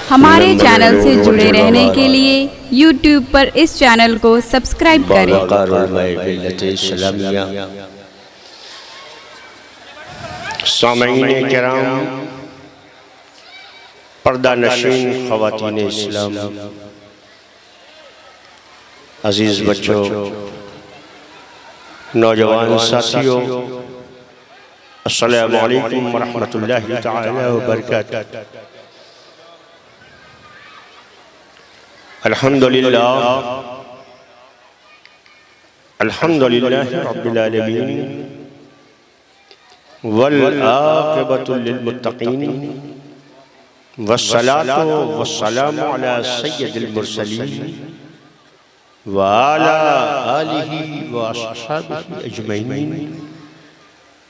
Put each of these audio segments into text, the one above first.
हमारे चैनल से जुड़े रहने के लिए YouTube पर इस चैनल को सब्सक्राइब करें। सामईन किराम, पर्दा नशीन ख़वातीन इस्लाम, अजीज़ बच्चों, नौजवान साथियों, अस्सलामु अलैकुम व रहमतुल्लाहि तआला व बरकातुहू। अल्हम्दुलिल्लाह अल्हम्दुलिल्लाहि रब्बिल आलमीन वल आक़िबतु लिल मुत्तक़ीन वस्सलातु वस्सलामु अला सय्यिदिल मुरसलीन व अला आलिहि व अस्हाबिहि अजमईन।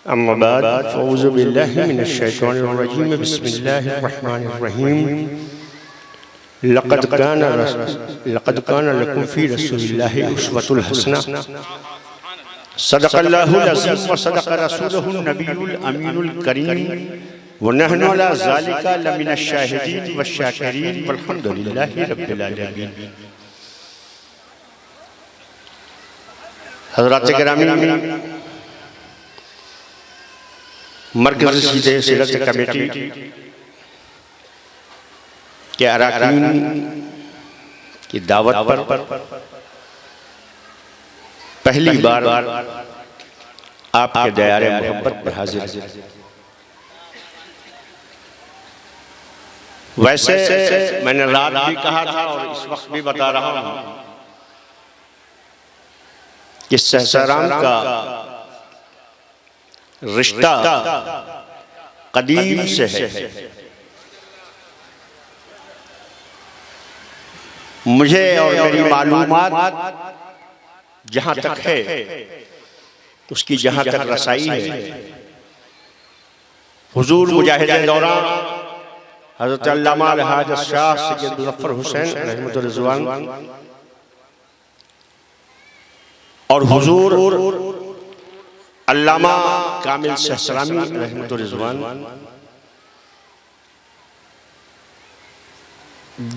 अम्मा बाद, फ़अऊज़ु बिल्लाहि मिनश शैतानिर रजीम, बिस्मिल्लाहिर रहमानिर रहीम। लक़द कान लकुम फ़ी रसूलिल्लाहि उस्वतुन हसना। सदक़ल्लाहुल अज़ीम व सदक़ रसूलुहुन नबियुल अमीनुल करीम व नहनु अला ज़ालिका लमिनश शाहिदीन व शाकिरीन वल्हम्दुलिल्लाहि रब्बिल आलमीन। हज़रात गिरामी, मरकज़ सीरत कमेटी के अरकान की दावत पर पहली बार आपके दायरे मोहब्बत में हाजिर। वैसे मैंने रात भी कहा था और इस वक्त भी बता रहा हूं कि सहसाराम का रिश्ता कदीम से है। मुझे और मेरी मालूमात जहां तक है, उसकी जहां तक रसाई है, हुजूर मुजाहिद दौरा हज़रत अल्लामा अलहाज शाह सैयद मुज़फ़्फ़र हुसैन रहमतुर रिज़वान और हुजूर अल्लामा कामिल सहसरामी रहमतुर रिज़वान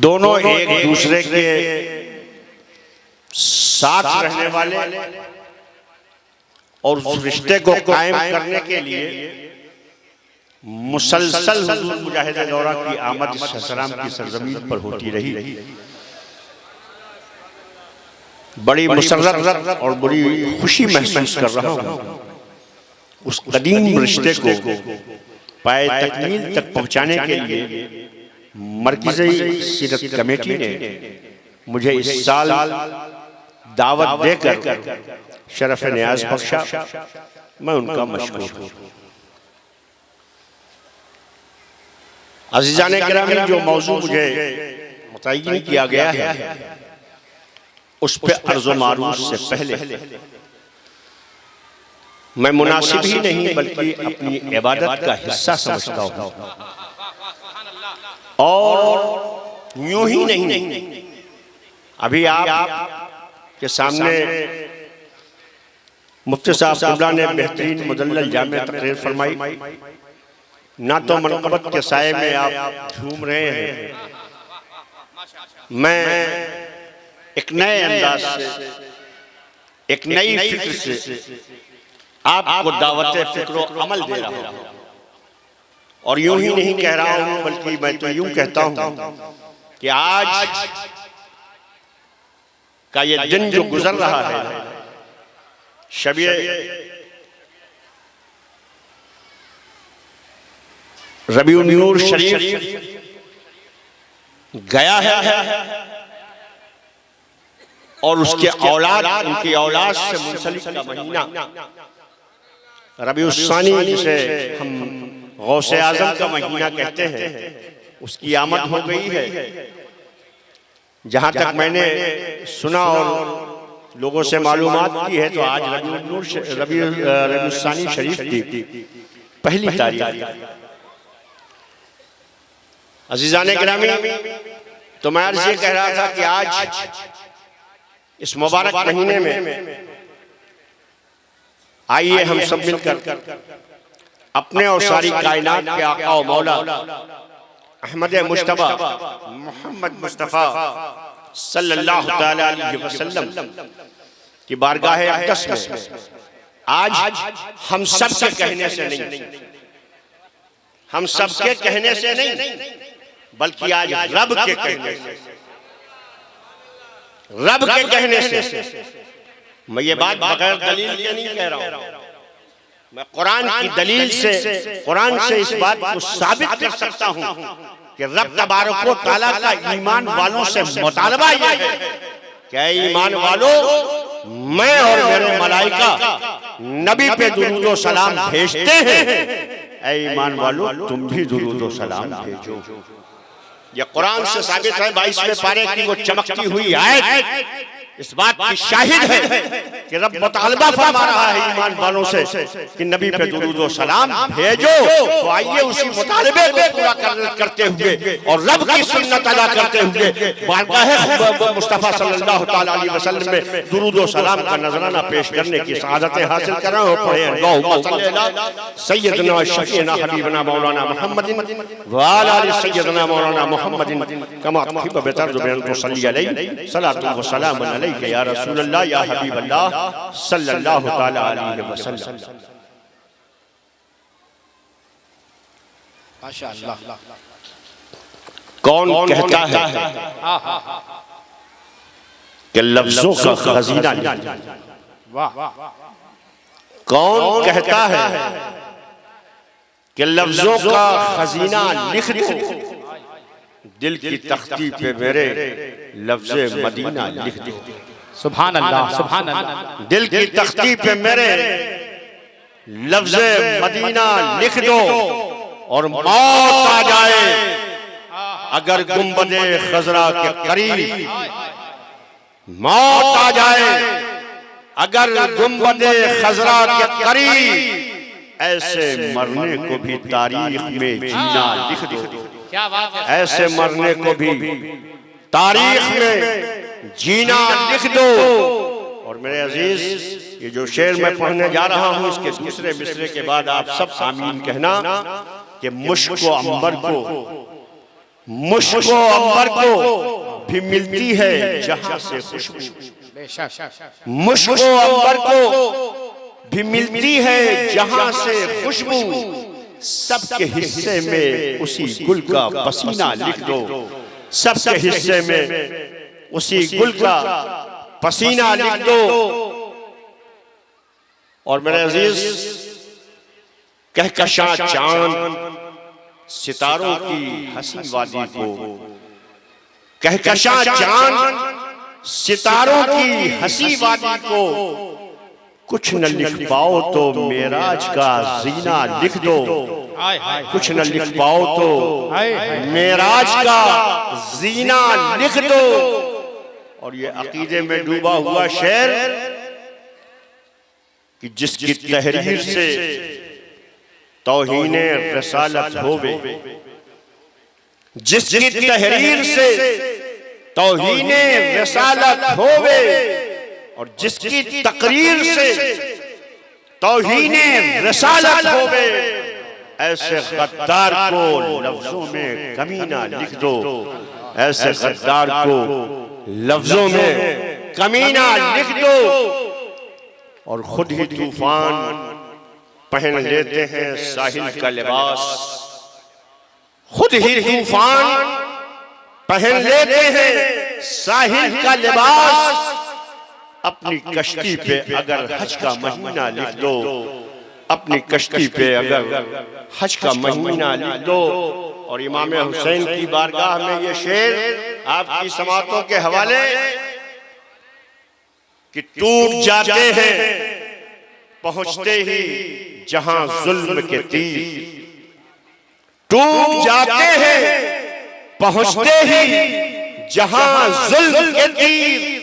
दोनों एक दूसरे के साथ रहने वाले और उस रिश्ते को कायम करने के लिए मुसलसल हुजूर मुजाहिद दौरा की आमद सहसराम की सरजमीन पर होती रही। बड़ी मुसर्रत और बड़ी खुशी महसूस कर रहा हूं उस कदीम रिश्ते को पाए तकमील तक पहुंचाने के लिए मरकज़ी सीरत कमेटी ने मुझे इस साल दावत देकर शरफ नियाज बख्शा। मैं उनका मशकूर हूं। अज़ीज़ान गिरामी, जो मौजू मुझे मुतय्यन किया गया है उस पे अर्ज़ो मारूफ से पहले मैं मुनासिब ही नहीं बल्कि अपनी इबादत का हिस्सा समझता हूं। और यूं ही नहीं, अभी आप के सामने मुफ्ती साहब क़िबला ने बेहतरीन मुदल्लल जामे तकरीर फरमाई। ना तो मनक़बत के साये में आप झूम रहे हैं, मैं एक नए अंदाज से, एक नई फिक्र से आपको दावत फिक्र अमल दे रहा हूं। और यूं ही नहीं कह रहा हूं बल्कि मैं तो यूं कहता हूं कि आज का ये दिन जो गुजर रहा है, शबे रबीउन नूर शरीफ गया है और उसके औलाद, उनकी औलाद से मुंसलिक का महीना रबीउस सानी, जिसे हम गौसे आज़म का महीना कहते हैं, उसकी आमद हो गई है। जहां तक मैंने सुना और लोगों से मालूमात की है तो आज रबीउस सानी शरीफ की पहली तारीख। अज़ीज़ान गिरामी, तो मैं अर्ज़ ये कह रहा था कि आज इस मुबारक महीने में आइए हम सब मिलकर अपने और सारी कायनात के आका और मौला अहमद मुश्तबा मोहम्मद मुस्तफ़ा सल्लल्लाहु ताला अलैहि वसल्लम की बारगाह अक़दस में आज हम सब के कहने से नहीं, हम सब के कहने से नहीं, बल्कि आज रब के कहने से, रब के कहने से। मैं ये बात बगैर दलील के नहीं कह रहा हूं, मैं कुरान की दलील से, कुरान से इस बात को साबित कर सकता हूं कि रब तबारक व तआला का ईमान वालों से मुतालबा ये है कि ईमान वालों, मैं और मेरे मलाइका नबी पे दुरूद व सलाम भेजते हैं, ऐ ईमान वालों तुम भी दुरूद व सलाम भेजो। ये कुरान से साबित है। 22वें पारे की वो चमकती हुई आयत इस बात की शाहिद है कि रब मुतालबा फरमा रहा है ईमान वालों से कि नबी पे दुरूद व सलाम भेजो। तो आइए उसी मुतालबे को पूरा करते हुए और रब की सुन्नत अदा करते हुए बारगाह मुस्तफ़ा सल्लल्लाहु ताला अलैहि वसल्लम में दुरूद व सलाम का नजराना पेश करने की सआदतें हासिल कर रहे हो। पढ़े अल्लाहुम्मा सल्ली अला सय्यदना शफीना हबीबना मौलाना मुहम्मदिन व अला आलि सय्यदना मौलाना मुहम्मदिन कमा तुहिब्बु बितर्जुबन तुसल्ली अलैहि सलातु व सलाम अलैहि या रसूल अल्लाह या हबीब अल्लाह सल्लल्लाहु ताला अलैहि वसल्लम। माशाअल्लाह। कौन कहता है कि लफ्जों का खजीना नहीं? कौन कहता है कि लफ्जों का खजीना लिख दो? दिल की तख्ती पे मेरे लफ्ज़े मदीना लिख दो। सुभान अल्लाह, सुभान अल्लाह। दिल की तख्ती पे मेरे लफ्ज़े मदीना लिख दो और मौत आ जाए अगर गुंबदे खजरा के करीब, मौत आ जाए अगर गुंबदे खजरा के करीब, ऐसे मरने को भी तारीख में जीना लिख दो। क्या बात है। ऐसे मरने को भी तारीख में जीना लिख दो। और मेरे अजीज, ये जो शेर मैं पढ़ने जा रहा हूँ इसके दूसरे मिसरे के बाद आप सब आमीन कहना कि मुश्क व अंबर को, मुश्क व अंबर को भी मिलती है जहां से खुशबू। मुश्क व अंबर को भी मिलती है जहां से खुशबू। सबके हिस्से में उसी गुल का पसीना लिख दो। सबके हिस्से में उसी गुल का पसीना लिख दो। और मेरे अजीज, कहकशां चांद सितारों की हसी वादी को, कहकशां चांद सितारों की हसी वादी को कुछ न लिख पाओ तो मेराज का जीना लिख दो। कुछ न लिख पाओ तो मेराज का जीना लिख दो। और ये अकीदे में डूबा हुआ शेर कि जिसकी तहरीर से तौहीने रसालत होवे, जिसकी तहरीर से तौहीने रसालत होवे और जिसकी तकरीर से तौहीने रसालत होवे, ऐसे गद्दार को लफ्जों में कमीना लिख दो। ऐसे गद्दार को लफ्जों में कमीना लिख दो। और खुद ही तूफान पहन लेते हैं साहिल का लिबास। खुद ही तूफान पहन लेते हैं साहिल का लिबास। अपनी कश्ती पे अगर हज का महीना लिख दो, अपनी कश्ती पे अगर हज का महीना लिख दो। और इमाम हुसैन की बारगाह में ये शेर आपकी समातों के हवाले कि टूट जाते हैं पहुंचते ही जहां जुल्म के तीर, टूट जाते हैं पहुंचते ही जहां जुल्म के तीर।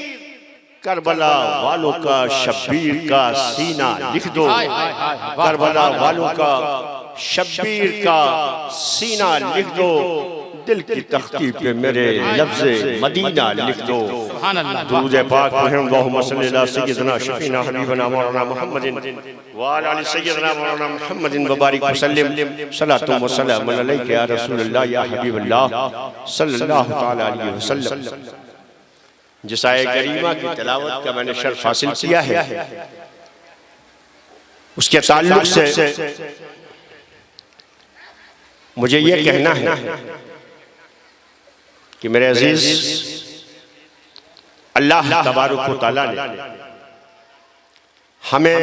करबला वालों का शब्बीर का सीना लिख दो। करबला वालों का शब्बीर का सीना लिख दो। दिल की तख्ती पे मेरे लफ्ज़े मदीना लिख दो। सुभान अल्लाह। दुरूद पाक पढ़ें, अल्लाहुम्मा सल्ली अला सय्यिदना शफीना हबीबना मौलाना मुहम्मदिन व अला आलि सय्यिदना मौलाना मुहम्मदिन व बारिक वसल्लिम सलातु व सलाम अलैका या रसूलल्लाह या हबीबल्लाह सल्लल्लाहु तआला अलैहि वसल्लम। जिस आए करीमा की तिलावत का मैंने शर्फ हासिल किया है, उसके ताल्लुक से मुझे ये कहना है कि मेरे अजीज, अल्लाह तबारक व तआला ने हमें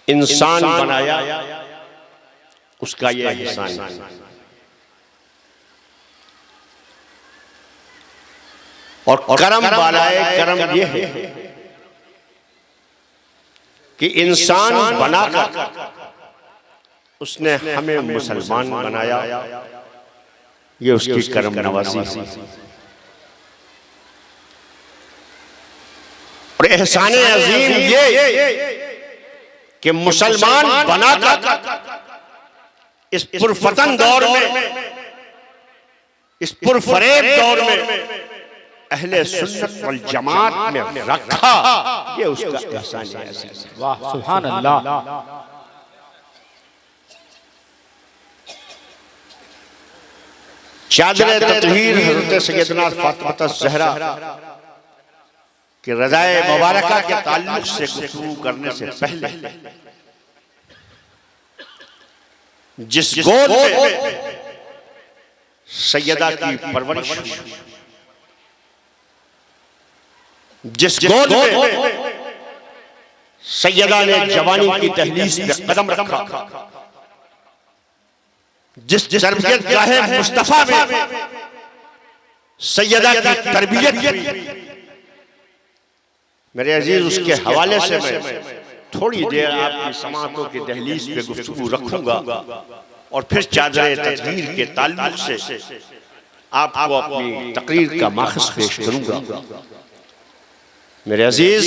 इंसान बनाया, उसका ये एहसान है। और करम वालाए करम ये है कि इंसान बनाकर उसने हमें मुसलमान बनाया, ये उसकी करम नवाजी है। और एहसान अजीम ये कि मुसलमान बनाकर इस पुरफतन दौर में, इस पुरफरेब दौर में अहले सुन्नत वल जमात में रखा, ये उसका एहसान है। वाह सुभान अल्लाह। चादर तत्हीर हज़रत सैयदना फातिमा ज़हरा कि रज़ाए मुबारका के ताल्लुक से गुफ्तगू करने से पहले जिस गोद में सैयदा की परवरिश हुई, जिस गोद में सैयदा ने जवानी की दहलीज पे कदम रखा, जिस तरबियत गाहे मुस्तफा में सैयदा की तरबियत हुई, मेरे अजीज, उसके हवाले से मैं थोड़ी देर आपकी समातों की दहलीज पे गुफ्तगू रखूंगा और फिर चादर तत्हीर के ताल्लुक से आपको अपनी तकरीर का माखज़ पेश करूंगा। मेरे अजीज,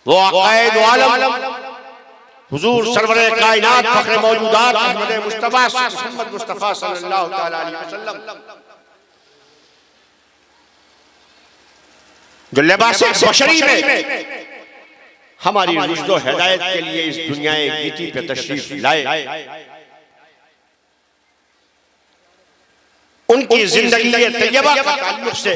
वो आक़ाए दो आलम हुजूर सरवरे कायनात फ़ख्रे मौजूदात अहमद मुस्तफ़ा मोहम्मद मुस्तफ़ा सल्लल्लाहु तआला अलैहि वसल्लम जो लिबासे बशरी में हमारी रुश्द व हिदायत के लिए इस दुनिया गीती पे तशरीफ लाए, उनकी जिंदगी तैयबा का ताल्लुक से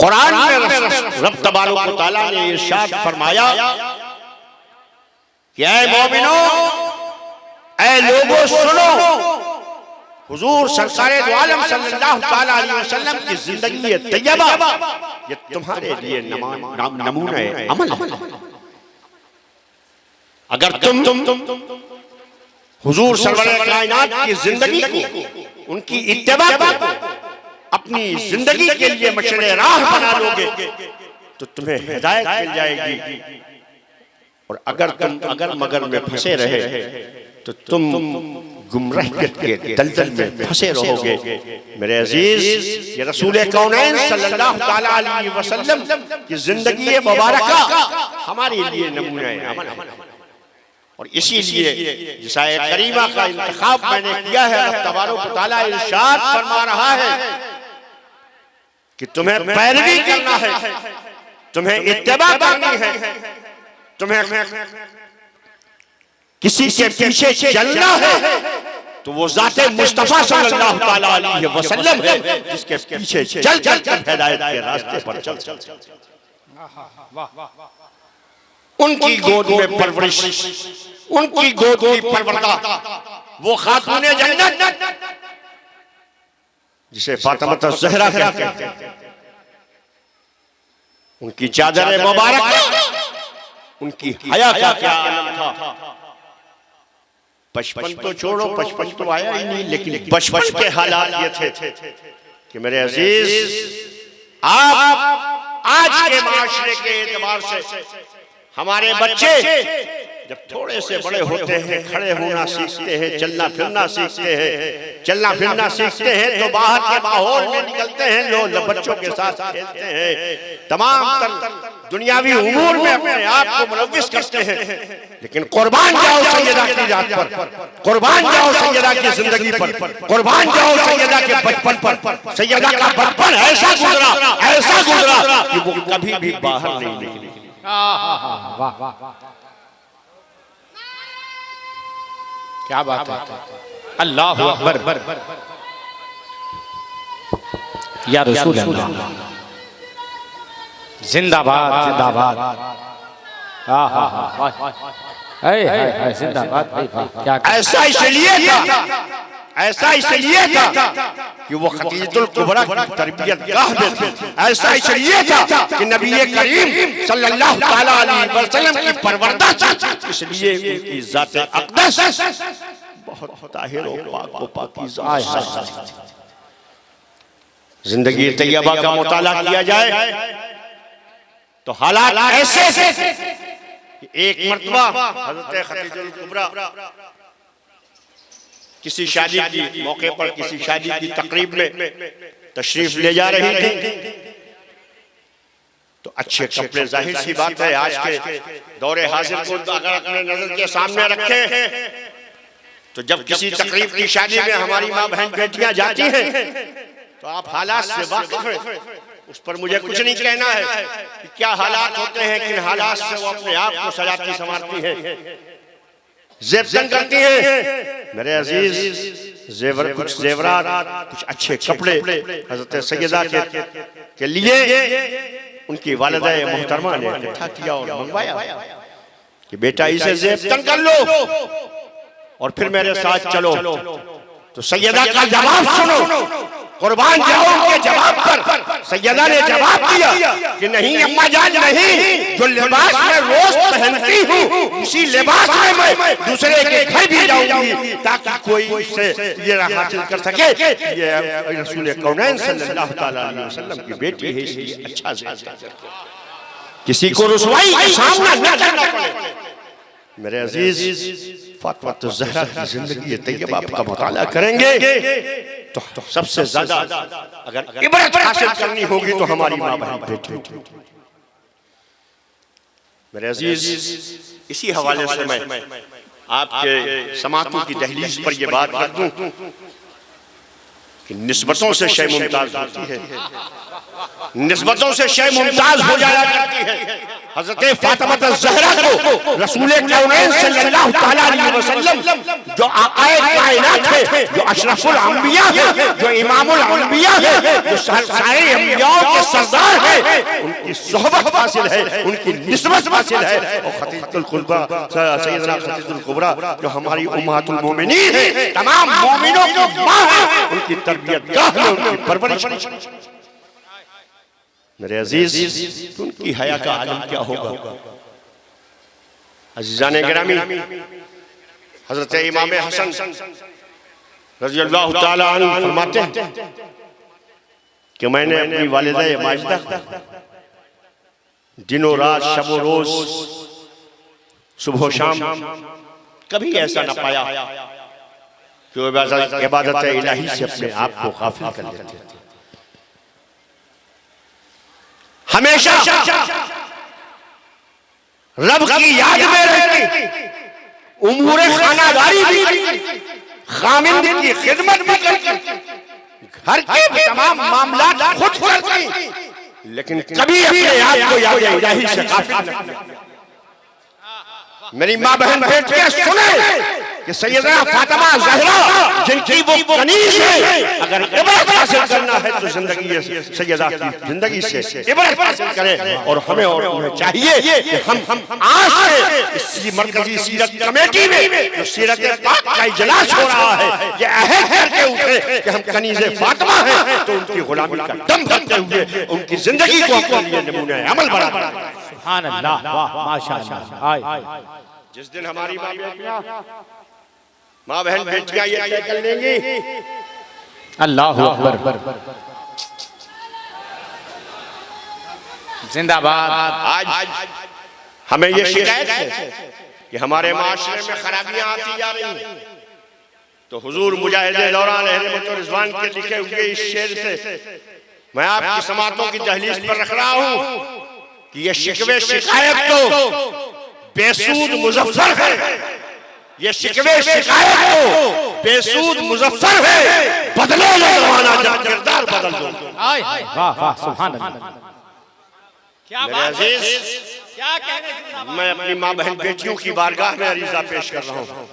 कुरान में रब तबारक व तआला ने इरशाद फरमाया कि ऐ मोमिनो, ऐ लोगों सुनो, हुजूर सरकारे दो आलम सल्लल्लाहु तआला अलैहि वसल्लम की जिंदगी तैयबा ये तुम्हारे लिए नमूना अमल है। अगर तुम हुजूर सरवरे कायनात की जिंदगी को, उनकी इत्तिबा को अपनी जिंदगी के लिए मशरे राह बना लोगे तो तुम्हें हिदायत मिल जाएगी। और अगर तुम अगर मगर में फंसे रहे तो तुम गुमराहियत के दलदल में फंसे रहोगे। मेरे अजीज, ये रसूल कौनैन सल्लल्लाहु तआला अलैहि वसल्लम की जिंदगी मुबारका हमारे लिए नमूना अमल है। और इसीलिए जिस आए करीमा का इंतखाब मैंने किया है, रब तबारक व तआला इरशाद फरमा रहा है कि तुम्हें पैरवी करना है, तुम्हें इत्तिबा करनी है, तुम्हें किसी के पीछे चलना है तो वो ज़ाते मुस्तफ़ा सल्लल्लाहु तआला अलैहि वसल्लम है, जिसके पीछे चल चल कर हिदायत के रास्ते पर चल। उनकी गोद में परवरिश, उनकी गोद की परवरदा, वो खातूने जन्नत जिसे फातिमा ज़हरा कहते हैं, उनकी चादर मुबारक, उनकी हया का क्या आलम था। बचपन तो छोड़ो, बचपन तो आया ही नहीं, लेकिन बचपन के हालात ये थे कि मेरे अजीज, आप आज के माशरे के एतबार से हमारे बच्चे जब थोड़े से बड़े होते हैं, खड़े होना सीखते हैं, चलना फिरना सीखते हैं, चलना फिरना सीखते हैं, तो बाहर के माहौल में निकलते हैं, लोग बच्चों के साथ खेलते हैं, तमाम दुनियावी उमूर में अपने आप को मुलव्विस करते हैं। लेकिन कुर्बान जाओ सैयदा की रात पर, कुर्बान जाओ सैयदा की जिंदगी पर, कुर्बान जाओ सैयदा के बचपन पर। सैयदा का बचपन ऐसा गुजरा कि वो कभी भी बाहर नहीं निकली। वाह वाह, क्या बात है। अल्लाह अकबर, या रसूल अल्लाह, जिंदाबाद जिंदाबाद। जिंदाबाद भाई, क्या ऐसा इसलिए था कि वो खदीजतुल कुबरा की तरबियत गाह में थी। ऐसा इसलिए था कि नबी करीम सल्लल्लाहु तआला अलैहि वसल्लम की परवरदा थी, इसलिए उनकी ज़ात अक़दस बहुत ताहिर और पाक व पाकीज़ा थी। जिंदगी तैयबा का मुताला किया जाए तो हालात ऐसे कि एक मर्तबा हज़रत खदीजतुल कुबरा किसी शादी की मौके पर, किसी शादी की तकरीब में तशरीफ ले जा रही थी, तो अच्छे कपड़े, जाहिर सी बात है आज के दौरे हाजिर को अगर अपने नजर के सामने रखे तो जब किसी तकरीब की शादी में हमारी माँ बहन बेटियां जाती हैं तो आप हालात से वाकिफ हैं। उस पर मुझे कुछ नहीं कहना है कि क्या हालात होते हैं, किन हालात से वो अपने आप को सजाती संवारती हैं, ज़ेबतन करती हैं। मेरे अजीज, जेवर, कुछ जेवरात, कुछ अच्छे कपड़े हज़रत सैयदा के लिए उनकी वालिदा मोहतरमा ने इकट्ठा किया और मंगवाया कि बेटा इसे ज़ेबतन कर लो और फिर मेरे साथ चलो। तो सैयदा का जवाब सुनो, कुर्बान जाओ उनके जवाब पर। सैयदा ने जवाब दिया कि नहीं अम्मा जान, नहीं, जो लिबास मैं रोज पहनती हूँ उसी लिबास में मैं दूसरे के घर भी जाऊंगी ताकि कोई इससे ये हासिल कर सके ये रसूल कौनैन सल्लल्लाहु तआला अलैहि वसल्लम की बेटी है, इसलिए अच्छा से किसी को रुसवाई का सामना न करना पड़े। मेरे अजीज, फातिमा ज़हरा की जिंदगी तैयबा का मुताला करेंगे तो सबसे ज्यादा अगर इबरत हासिल करनी होगी तो हमारी माँ बहन बेटी। मेरे अजीज, इसी हवाले से मैं आपके समातों की दहलीज पर यह बात रख दूं कि निस्बतों से शय मुमताज होती है, निस्बतों से शय मुमताज हो जाया करती है। हज़रत फातिमा ज़हरा को रसूल कौनैन सल्लल्लाहु तआला अलैहि वसल्लम जो आक़ाए कायनात है, जो अशरफुल अंबिया है, जो इमामुल अंबिया है, जो सारे अंबियाओं के सरदार है, उनकी सोहबत हासिल है, उनकी निस्बत हासिल है। और खदीजतुल कुबरा, सैयदना खदीजतुल कुबरा जो हमारी उम्महातुल मोमिनीन है, तमाम मोमिनों की माँ है, उनकी तरबियत गाह में उनकी परवरिश। मेरे अजीज, उनकी हया का आलम क्या होगा। अजीजान गिरामी, हजरत इमाम हसन रज़ियल्लाहु ताला अन्हु फरमाते हैं कि मैंने अपनी वालिदा माजिदा दिनों रात, शबो रोज, सुबह शाम कभी ऐसा न पाया कि वो इबादत इलाही से अपने आप को गाफिल कर लेते थे। हमेशा रब की याद में रहती, उमूरे खानादारी भी, खामिंद की खिदमत भी करती, घर के तमाम मामलात खुद करती, लेकिन कभी अपने आप को याद इलाही से गाफिल न किया। मेरी माँ बहन बेटियां सुने कि सैयदना फातिमा ज़हरा जिनकी वो कनीज़ है, अगर इबरत हासिल करना है तो जिंदगी सैयदा की जिंदगी से इबरत हासिल करें। और हमें और उन्हें चाहिए कि हम आज से इसी मरकजी सीरत कमेटी में जो सीरत पाक का इजलास हो रहा है, ये अहद करके उठे कि हम कनीज़े फातिमा हैं, तो उनकी गुलामी का दम भरते हुए उनकी जिंदगी को अपने लिए नमूने अमल बना। सुभान अल्लाह, वाह माशाअल्लाह। जिस दिन हमारी माँ बहन बेटियां ये तय कर लेंगी, अल्लाहु अकबर, जिंदाबाद। आज हमें ये शिकायत है कि हमारे माशरे में खराबियां आती जा रही हैं, तो हुजूर मुजाहिद दौरान अहले रिजवान के लिखे हुए इस शेर से मैं आपकी समातों की दहलीज पर रख रहा हूं कि ये शिकवे शिकायत तो बेसूद मुजफ्फर है, ये शिकवे शिकायत तो बेसूद मुजफ्फर है, बदलो ये जमाना जब किरदार बदल दो। वाह वाह सुभान अल्लाह। क्या बात है, क्या कहने। मैं अपनी माँ बहन बेटियों की बारगाह में अरीजा पेश कर रहा हूँ,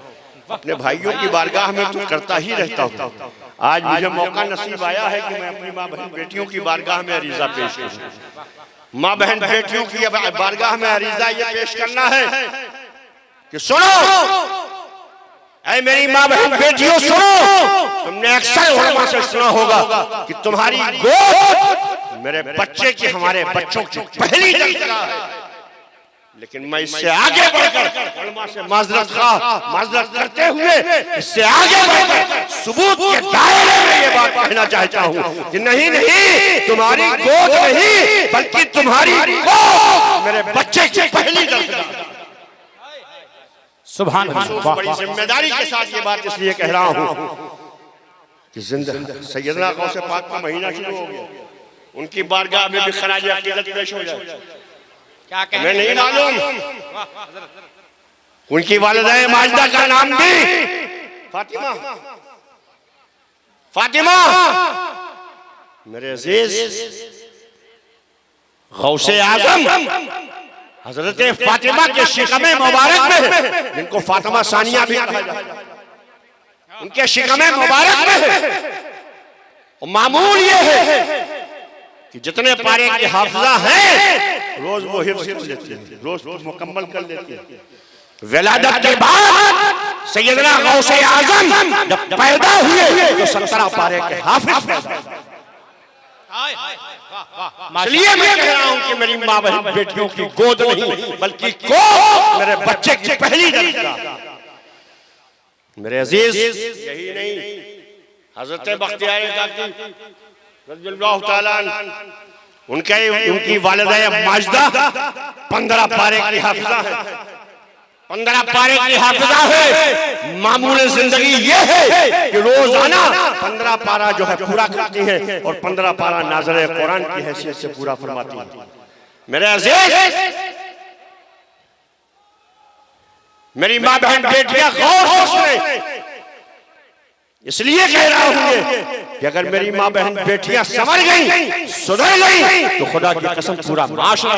अपने भाइयों की बारगाह में तो करता ही रहता हूँ। आज मुझे मौका नसीब आया है कि मैं अपनी माँ बहन बेटियों की बारगाह में अरीजा पेश करूँ। माँ बहन बेटियों की बारगाह में अरीजा ये पेश करना है कि सुनो ऐ मेरी माँ बहन बेटियों सुनो, तुमने अक्सर उलमा से सुना होगा कि तुम्हारी गोद मेरे बच्चे की हमारे बच्चों की पहली दरगाह है, लेकिन मैं इससे आगे बढ़कर उलमा से माजरत करते हुए इससे आगे बढ़कर सबूत के दायरे में ये बात कहना चाहता हूँ कि नहीं नहीं तुम्हारी गोद नहीं बल्कि तुम्हारी गोद मेरे बच्चे की पहली दरगाह। सुभान अल्लाह। बड़ी जिम्मेदारी के साथ ये बात इसलिए कह रहा हूँ कि सैयदना गौसे पाक का महीना शुरू हो गया, उनकी बारगाह में भी खराज अकीदत पेश हो जाए। क्या कहने। मैं नहीं मालूम उनकी वालिदा माजिदा का नाम भी फातिमा। फातिमा मेरे अजीज गौसे आजम हजरत फातिमा के शिकमे मुबारक में, जिनको फातिमा सानिया भी कहा जाता है, उनके शिकमे मुबारक में और मामूल ये है कि जितने पारे की हाफिजा हैं रोज वो हिफ्ज़ कर लेती है, रोज मुकम्मल कर लेती है। विलादत के बाद सैयदना गौसे आजम जब पैदा हुए तो 17 पारे के हाफिज पैदा। इसलिए मैं कह रहा हूं कि मेरी माँ बहन बेटियों की गोद नहीं बल्कि गोद मेरे बच्चे की पहली दरगाह। मेरे अजीज यही नहीं, हजरत बख्तियार काकी रज़ियल्लाहु ताला उनकी वालिदा माजिदा 15 पारे की हाफिजा है, 15 पारे की हाफिजा है। मामूल जिंदगी ये है कि रोजाना 15 पारा जो है पूरा करती हैं और 15 पारा नाज़रे कुरान की हैसियत से पूरा फरमाती हैं। मेरे अजीज मेरी माँ बहन बेटियां गौर से सुने, इसलिए कह रहा हूं कि अगर मेरी माँ बहन बेटियां संभल गई सुधर गई तो खुदा की कसम पूरा माशरा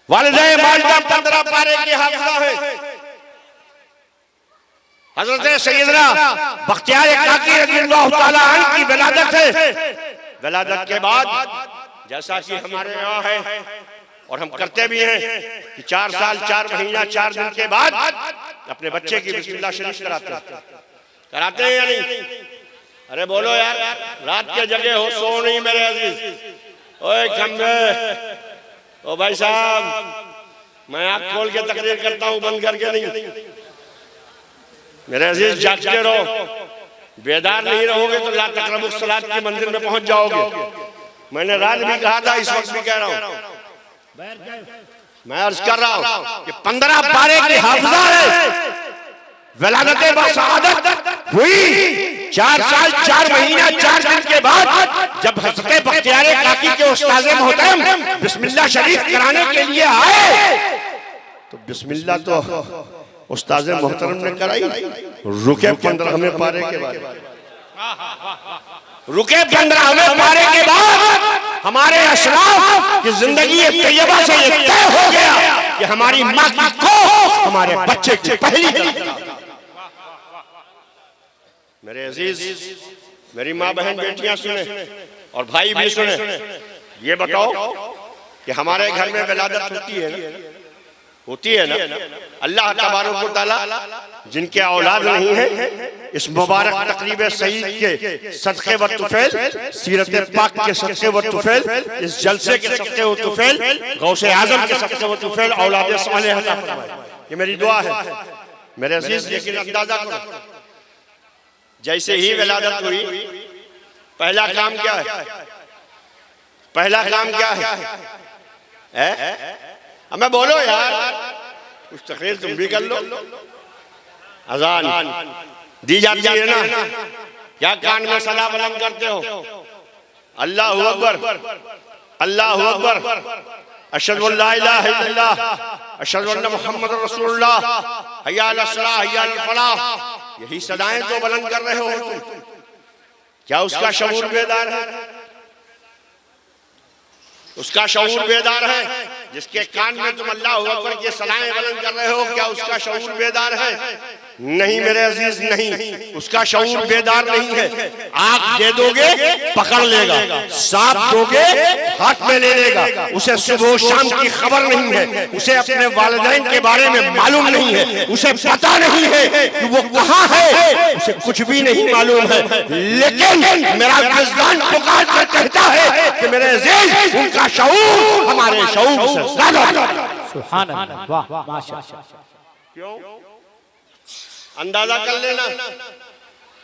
वालिदा माजिदा 15 पारे की हाफिजा है। हजरत सैयदना बख्तियार काकी रज़ियल्लाहु ताला अन्हु की विलादत है। विलादत के बाद जैसा कि हमारे यहाँ है और हम करते भी हैं कि 4 साल 4 महीना 4 दिन के बाद अपने बच्चे की बिस्मिल्लाह शरीफ कराते हैं या नहीं? अरे बोलो यार, रात के जगह हो सो नहीं मेरे अजीज। ओए खंबे, ओ भाई साहब, मैं आँख खोल के तकरीर करता हूँ, बंद करके नहीं। मेरे अजीज जागते रहो, बेदार नहीं रहोगे तो ला तक़रबुस सलात की मंजिल में पहुंच जाओगे। मैंने रात भी कहा था, इस वक्त भी कह रहा हूँ, मैं अर्ज कर रहा हूँ कि 15 पारे की हाफिजा है। विलादत बासआदत हुई 4 साल 4 महीना 4 दिन के बाद जब हज़रत बख्तियार काकी के उस्ताद मोहतरम बिस्मिल्लाह शरीफ कराने के लिए आए तो बिस्मिल्लाह तो उस्ताद मोहतरम ने कराई, रुके 15वें पारे के बाद, रुके 15वें पारे के बाद हमारे अशराफ की जिंदगी तैयबा से ये तय हो गया कि हमारी माँ की को हमारे बच्चे की पहली। मेरे अजीज मेरी माँ बहन बेटियां सुने और भाई भी सुने, ये बताओ कि हमारे घर में विलादत होती है ना? अल्लाह तबारक व तआला जिनके औलाद नहीं है, इस मुबारक तकरीब सईद के सदक़े व तुफ़ैल, सीरत पाक के सदक़े व तुफ़ैल, इस जलसे के सदक़े व तुफ़ैल, गौसे आज़म के सदक़े व तुफ़ैल औलाद सालेह अता फरमाए। ये मेरी दुआ है मेरे अजीज। लेकिन अंदाजा करो, जैसे ही विलादत हुई पहला काम क्या है? पहला काम क्या है? अब मैं बोलो यार, कुछ तकरीर तुम भी कर लो। अजान दी जाती है ना, क्या कान में सदा बुलंद करते हो? अल्लाहु अकबर, अल्लाहु अकबर, अशहदु अल्ला इलाहा इल्लल्लाह, अशहदु अन्ना मुहम्मदुर रसूलुल्लाह, हय्या अलस सलाह, हय्या अल फलाह, यही सदाएं तो बुलंद कर रहे हो तुम। क्या उसका शऊर बेदार है? उसका शऊर बेदार है? जिसके कान में तुम अल्लाहु अकबर की सलाएं बुलंद कर रहे हो, क्या उसका शऊर बेदार है? नहीं मेरे अजीज, नहीं, उसका शऊर बेदार नहीं है। आग दे दोगे पकड़ लेगा, सांप दोगे हाथ में ले लेगा, उसे सुबह शाम की खबर नहीं है, उसे अपने वालिदैन के बारे में मालूम नहीं है, उसे पता नहीं है कि वो कहाँ है, उसे कुछ भी नहीं मालूम है। लेकिन मेरा विजदान पुकार कर कहता है कि मेरे अजीज, उनका शऊर हमारे शऊर से ज्यादा। सुभान अल्लाह, वाह माशाअल्लाह। क्यों? अंदाजा कर लेना,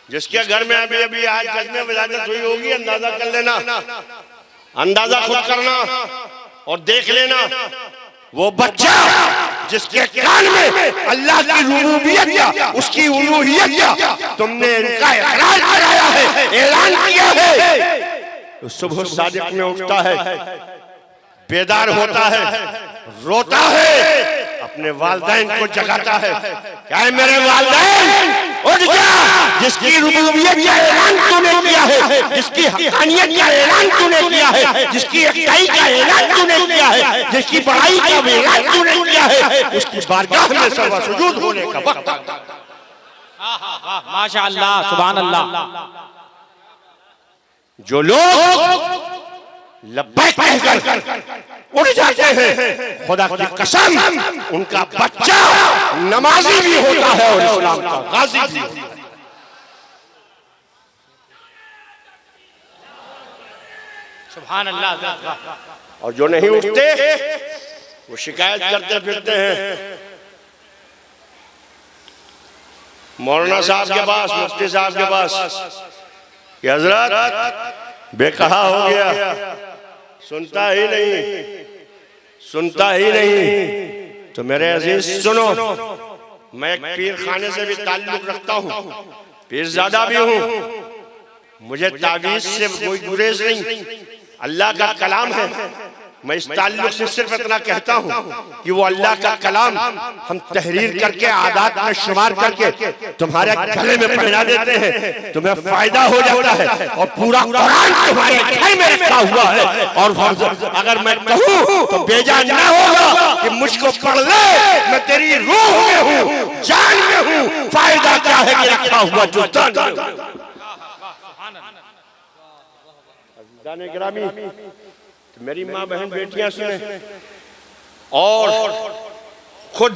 जिसके घर में अभी अभी आज जज में विलादत हुई होगी, अंदाजा कर लेना, अंदाजा खुद करना और देख लेना। वो बच्चा जिसके कान में अल्लाह की रुबूबियत या उसकी उलूहियत या तुमने इनका इकरार कराया है, ऐलान किया है, तो सुबह सादिक में उठता है, बेदार होता है, रोता है, अपने वालिदैन को जगाता है। क्या है मेरे वालिदैन, उठ जा, जिसकी रुबूबियत का ऐलान तूने किया है, जिसकी हक़ानियत का ऐलान तूने किया है, जिसकी इक्ताई का ऐलान तूने किया है, जिसकी बड़ाई का ऐलान तूने किया है, उसकी बारगाह में सर्व सुजूद होने का वक्त। माशाअल्लाह, सुभान अल्लाह। जो लोग लब्बैक कहकर उड़ जाते हैं, खुदा की कसम उनका बच्चा नमाजी भी होता है और इस्लाम का गाजी भी होता है। सुभान अल्लाह। और जो नहीं उठते वो शिकायत करते फिरते हैं मौलाना साहब के पास, मुफ्ती साहब के पास, कि हजरत बेकहा हो गया, सुनता ही नहीं, सुनता ही नहीं। तो मेरे अजीज सुनो, मैं एक पीर खाने से भी ताल्लुक रखता हूँ, पीरजादा भी हूँ, मुझे तावीज से कोई गुरेज नहीं, अल्लाह का कलाम है। मैं इस ताल्लुक से सिर्फ इतना कहता हूँ कि वो अल्लाह का कलाम हम तहरीर करके आदात में शुमार करके तुम्हारे गले में पहना देते हैं, तुम्हें फायदा हो जाता है और पूरा कुरान तुम्हारे घर में रखा हुआ है। और अगर मैं कहूँ तो बेजान ना होगा कि मुझको पढ़ ले, मैं तेरी रूह में हूँ, जान में हूँ, फायदा क्या है कि रखा हुआ जुस्तान। ग्रामी तो मेरी माँ बहन बेटियां सुने और खुद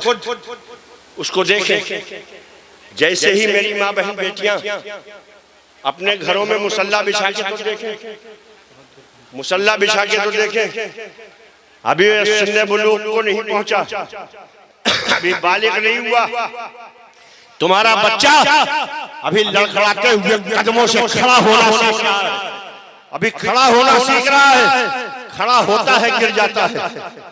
उसको देखें। जैसे ही मेरी माँ बहन बेटियां अपने घरों में मुसल्ला बिछा के तो देखें, मुसल्ला बिछा के तो देखें। अभी सुन्ने बुलूग को नहीं पहुंचा, अभी बालिग नहीं हुआ, तुम्हारा बच्चा अभी लड़खड़ाते हुए कदमों से खड़ा होना सीख रहा है, अभी खड़ा होना सीख रहा है। खड़ा होता है गिर जाता है,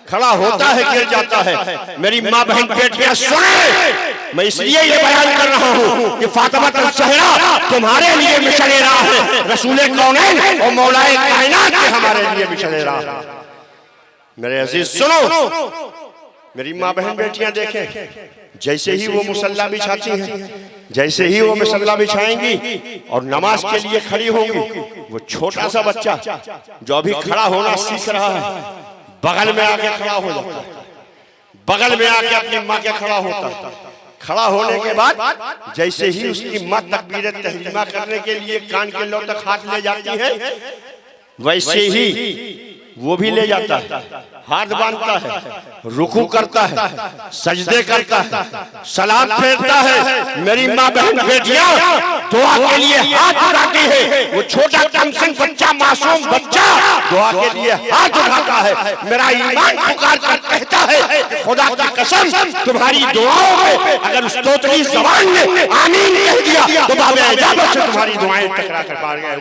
खड़ा होता है गिर जाता है। मेरी माँ बहन बेटियां सुने, मैं इसलिए ये बयान कर रहा हूँ कि फातिमा ज़हरा तुम्हारे लिए मिशले राह है, रसूले कौनैन और मौलाए कायनात हमारे लिए मिशले राह है। मेरे अजीज सुनो, मेरी माँ बहन बेटियां देखें, जैसे ही वो मुसल्ला बिछाती हैं, जैसे ही वो मुसल्ला बिछाएंगी और नमाज के लिए खड़ी होंगी, वो छोटा सा बच्चा जो अभी खड़ा होना सीख रहा है बगल में आके खड़ा हो जाता है, बगल में आके अपनी माँ के खड़ा होता है। खड़ा होने के बाद जैसे ही उसकी माँ तकबीर तहरीमा करने के लिए कान के लौ तक हाथ ले जाती है, वैसे ही वो भी ले जाता है, हाथ बांधता है, रुकू करता है, सजदे करता है, सलाम फेरता है। मेरी माँ बहन बेटियां दुआ के लिए हाथ उठाती है। वो छोटा कमसिन बच्चा, मासूम बच्चा दुआ के लिए हाथ उठाता है। मेरा ईमान पुकार कर कहता है, खुदा की कसम तुम्हारी दुआओं में अगर उस तोतली ज़बान ने आमीन कह दिया तो बाबे इजाज़त से तुम्हारी दुआएं टकरा कर पार गए।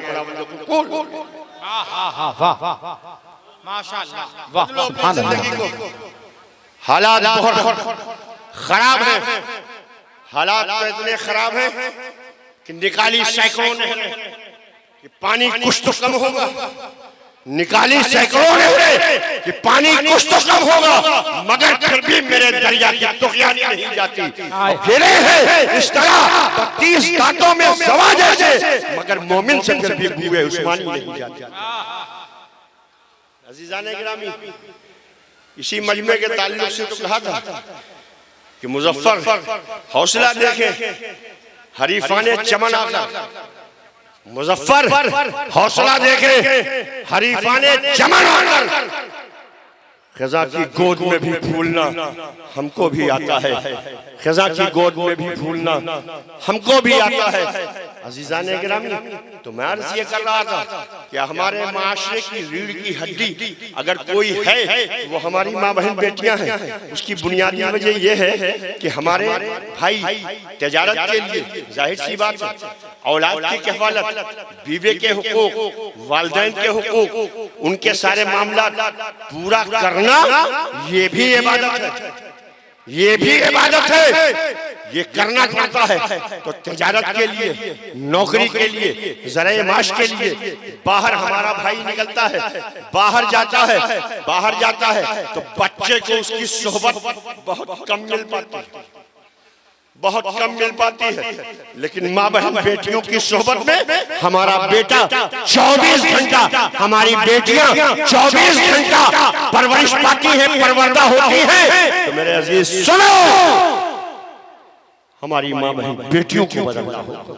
माशाअल्लाह, वाह सुभान अल्लाह। हालात बहुत खराब हैं। हालात तो इतने खराब हैं कि निकाली सैकड़ों ने कि पानी कुछ तो कम होगा, निकाली सैकड़ों ने कि पानी कुछ तो कम होगा, मगर फिर भी मेरे दरिया की तुगयानी नहीं जाती। गिरे हैं इस तरह 32 दांतों में सवा जैसे, मगर मोमिन से फिर भी बूए उस्मानी नहीं जाती। अजीजाने गिरामी, इसी मजमे के ताल्लुक से तो कहा था कि मुजफ्फर हौसला देखे हरीफाने चमन आकर, मुजफ्फर हौसला देखे हरीफाने चमन आकर, खज़ा की गोद में भी फूलना हमको भी आता है, खज़ा की गोद में भी फूलना हमको भी आता है। अजीजाने गिरामी, तो मैं अर्ज़ ये कर रहा था कि हमारे माशरे की रीढ़ की हड्डी अगर कोई है वो हमारी माँ बहन बेटियां हैं। उसकी बुनियादी वजह यह है कि हमारे भाई तिजारत के लिए, जाहिर सी बात है, औलाद की कफ़ालत, बीवे के हुकूक, वालिदैन के हुकूक, उनके सारे मामला पूरा करना ये भी इबादत है, ये भी इबादत है, ये करना पड़ता है। तो तिजारत के लिए, नौकरी के लिए, ज़राए माश के लिए बाहर हमारा भाई निकलता है, बाहर जाता है, बाहर जाता है तो बच्चे को उसकी सोहबत बहुत कम मिल पाती है, बहुत कम मिल पाती है। लेकिन माँ बहन बेटियों की सोहबत में हमारा बेटा 24 घंटा, हमारी बेटियां 24 घंटा परवरिश पाती है, परवरदा होती है। तो मेरे अजीज सुनो, हमारी माँ बहन बेटियों को बदलना होगा,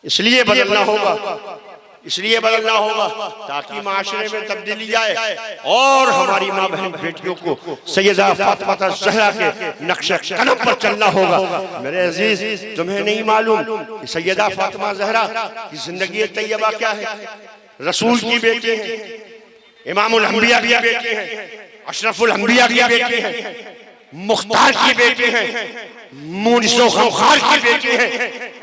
इसलिए बदलना होगा, इसलिए बदलना होगा ताकि माशरे में तब्दीली जाए और हमारी माँ बहन बेटियों को सैयदा फातिमा ज़हरा के नक्शे कदम पर चलना होगा। मेरे अजीज, तुम्हें नहीं मालूम कि सैयदा फातिमा ज़हरा की जिंदगी तैयबा क्या है? रसूल की बेटी है, इमामुल अंबिया की बेटी है, अशरफुल अंबिया की बेटी है, मुख्तार की बेटी है, मुनिसो गमखार की बेटी है,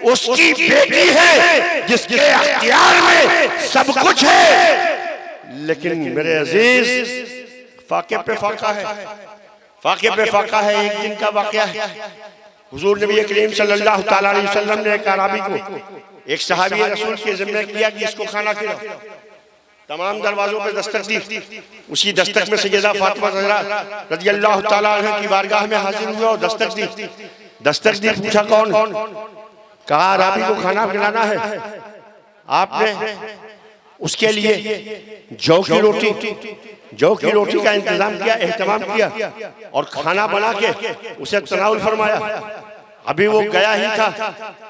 उसकी बेटी है जिसके अख्तियार में सब कुछ है। लेकिन मेरे अजीज, फाके पे फाका है, फाके पे फाका है। एक दिन का वाकया है, हुजूर नबी करीम सल्लल्लाहु तआला अलैहि वसल्लम ने एक अराबी को, एक सहाबी रसूल के जिम्मे किया कि इसको खाना खिलाओ। तमाम दरवाजों पे दस्तक दी, उसी दस्तक में सैयदा फातिमा ज़हरा रज़ियल्लाहु तआला अन्हा की बारगाह में हाजिर हुआ और दस्तक दी। दस्तक दी, पूछा कौन? कहा अराबी को खाना खिलाना है। आपने उसके लिए जौ की रोटी का इंतजाम किया, एहतमाम किया और खाना बना के उसे तनाउल फरमाया। अभी वो गया ही था,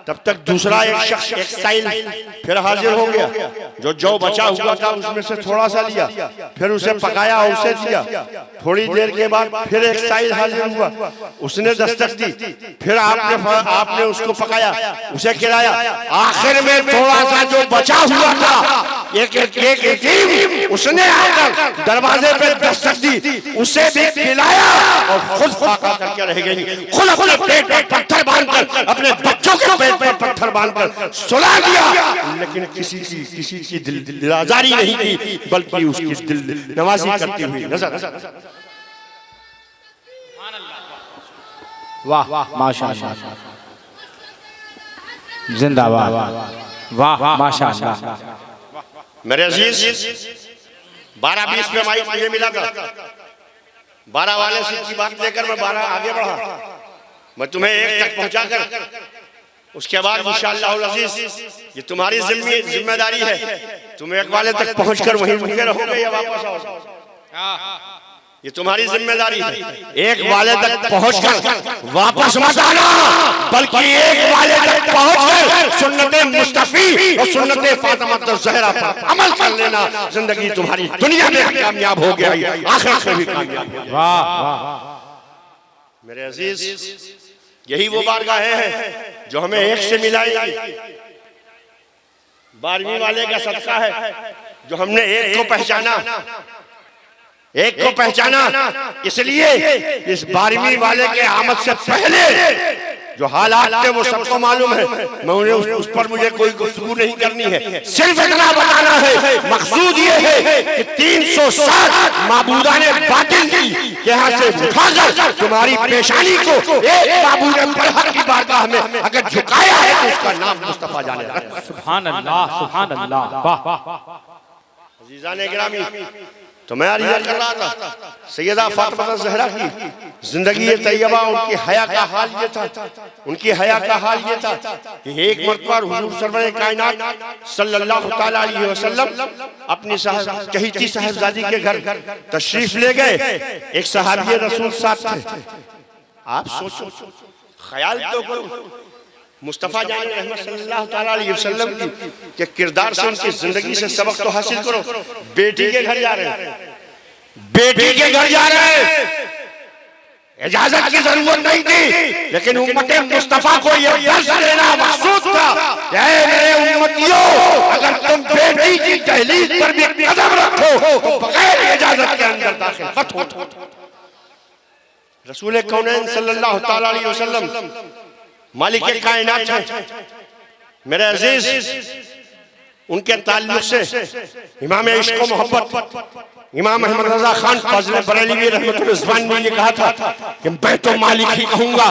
तब तक दूसरा एक शख्स, एक साइल फिर हाजिर हो गया। जो जौ बचा हुआ था उसमें से थोड़ा सा लिया, फिर उसे पकाया, उसे दिया। थोड़ी देर के बाद फिर एक साइल हाजिर हुआ, उसने दस्तक दी, फिर आपने उसको पकाया, उसे खिलाया। आखिर में थोड़ा सा जो बचा हुआ था, एक यतीम उसने आकर दरवाजे पे दस्तक दी, उसे भी खिलाया और खुद फाका करके रह गई। खुद अपने पेट पर पत्थर बांधकर, अपने बच्चों के पेट पर पत्थर बांधकर सुला दिया। लेकिन किसी की दिल आजारी नहीं की, बल्कि उसकी दिल नवाजी करती हुई नजर। वाह वाह, माशाअल्लाह, जिंदाबाद, वाह माशाअल्लाह। मेरे अजीज, 12-20 में माइक मुझे मिला था, 12 वाले सीट की बात लेकर मैं 12 आगे बढ़ा। मैं तुम्हें 1 तक पहुंचाकर उसके बाद इंशाअल्लाह अजीज, ये तुम्हारी जिम्मेदारी है, तुम 1 वाले तक पहुंचकर वहीं रुके रहोगे या वापस आओगे, ये तुम्हारी जिम्मेदारी है। 1 वाले तक पहुंचकर वापस मत आना, बल्कि 1 वाले तक पहुंचकर सुन्नते मुस्तफी और सुन्नते फातिमा ज़हरा पर अमल कर लेना। जिंदगी तुम्हारी दुनिया में कामयाब हो गया, आखिरत में भी कामयाब हो गया। मेरे अजीज, यही वो बारगाहें हैं जो हमें एक से मिलाएंगी। 12वीं वाले का सदका है जो हमने एक को पहचाना, एक को पहचाना। इसलिए इस 12वीं वाले के आमद से पहले जो हालात थे वो सबको मालूम है, मैं उन्हें उस पर मुझे कोई गुफ्तगू नहीं करनी है। सिर्फ इतना बताना है, मकसूद ये है कि 360 माबूदाने बातिल की यहाँ से उठाकर तुम्हारी पेशानी को एक माबूद बरहक की बारगाह में अगर झुकाया है तो उसका नाम मुस्तफा जाने लगा। सुभान अल्लाह, सुभान अल्लाह, वाह। अज़ीज़ाने गिरामी, तो मैं अर्ज़ कर रहा था सैयदा फातिमा ज़हरा की जिंदगी तैयबा, उनकी हया का हाल ये था, उनकी हया का हाल ये था कि एक मरतबा हुज़ूर सरवर कायनात सल्लल्लाहु तआला अलैहि वसल्लम अपनी चहीती साहिबजादी के घर तशरीफ ले गए। एक सहाबी रसूल साथ थे। आप सोचो, ख्याल तो करो, मुस्तफ़ा जान रहमत सल्लल्लाहु तआला अलैहि वसल्लम की के किरदार से, उनकी जिंदगी से सबक तो हासिल करो। बेटी के घर जा रहे हैं, बेटी के घर जा रहे हैं, इजाजत की जरूरत नहीं थी, लेकिन उम्मत मुस्तफ़ा को यह दर्श देना मकसूद था, ऐ मेरे उम्मतियों, अगर तुम बेटी की दहलीज पर भी कदम रखो तो बगैर इजाजत के अंदर दाखिल मत हो। रसूल कौनैन सल्लल्लाहु तआला अलैहि वसल्लम मालिक कायनात है। मेरे अजीज, उनके ताल्लुक से इमाम इश्क व मोहब्बत इमाम अहमद रजा खान फाज़िल बरेलवी रहमतुल्लाह ने ये कहा था कि मैं तो मालिक ही कहूंगा,